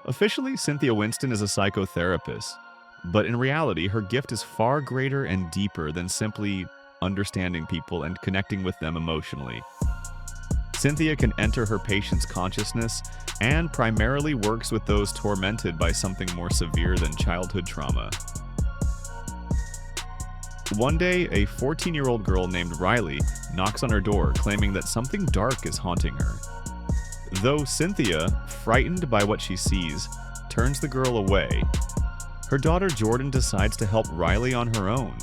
Officially, Cynthia Winston is a psychotherapist, but in reality, her gift is far greater and deeper than simply understanding people and connecting with them emotionally. Cynthia can enter her patient's consciousness and primarily works with those tormented by something more severe than childhood trauma. One day, a 14-year-old girl named Riley knocks on her door claiming that something dark is haunting her. Though Cynthia, frightened by what she sees, turns the girl away, her daughter Jordan decides to help Riley on her own.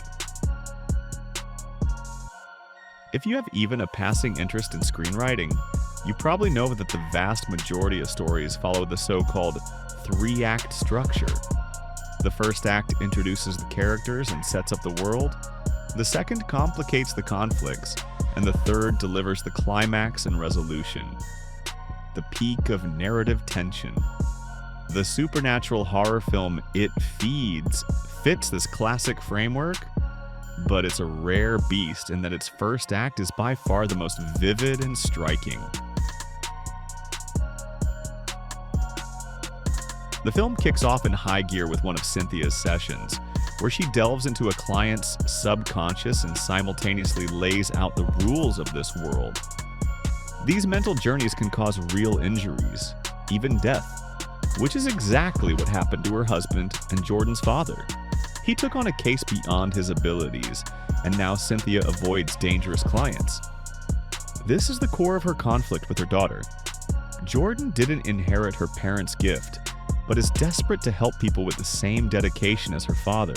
If you have even a passing interest in screenwriting, you probably know that the vast majority of stories follow the so-called three-act structure. The first act introduces the characters and sets up the world, the second complicates the conflicts, and the third delivers the climax and resolution. The peak of narrative tension. The supernatural horror film It Feeds fits this classic framework, but it's a rare beast in that its first act is by far the most vivid and striking. The film kicks off in high gear with one of Cynthia's sessions, where she delves into a client's subconscious and simultaneously lays out the rules of this world. These mental journeys can cause real injuries, even death, which is exactly what happened to her husband and Jordan's father. He took on a case beyond his abilities, and now Cynthia avoids dangerous clients. This is the core of her conflict with her daughter. Jordan didn't inherit her parents' gift, but is desperate to help people with the same dedication as her father.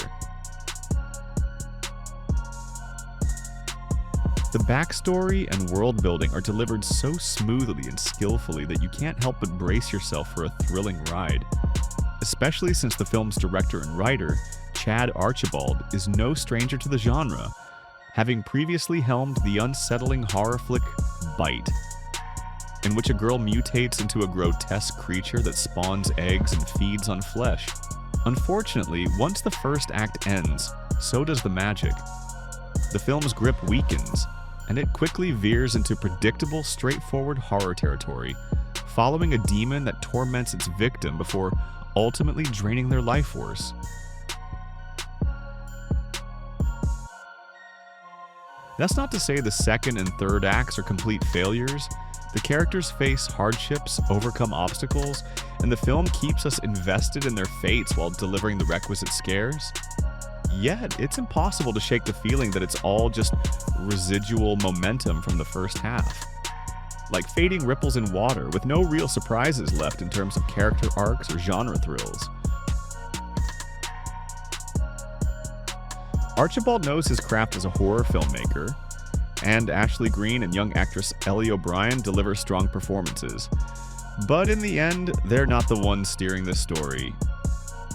The backstory and world building are delivered so smoothly and skillfully that you can't help but brace yourself for a thrilling ride, especially since the film's director and writer, Chad Archibald, is no stranger to the genre, having previously helmed the unsettling horror flick Bite, in which a girl mutates into a grotesque creature that spawns eggs and feeds on flesh. Unfortunately, once the first act ends, so does the magic. The film's grip weakens, and it quickly veers into predictable, straightforward horror territory, following a demon that torments its victim before ultimately draining their life force. That's not to say the second and third acts are complete failures. The characters face hardships, overcome obstacles, and the film keeps us invested in their fates while delivering the requisite scares. Yet, it's impossible to shake the feeling that it's all just residual momentum from the first half. Like fading ripples in water, with no real surprises left in terms of character arcs or genre thrills. Archibald knows his craft as a horror filmmaker, and Ashley Greene and young actress Ellie O'Brien deliver strong performances. But in the end, they're not the ones steering this story,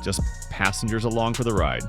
just passengers along for the ride.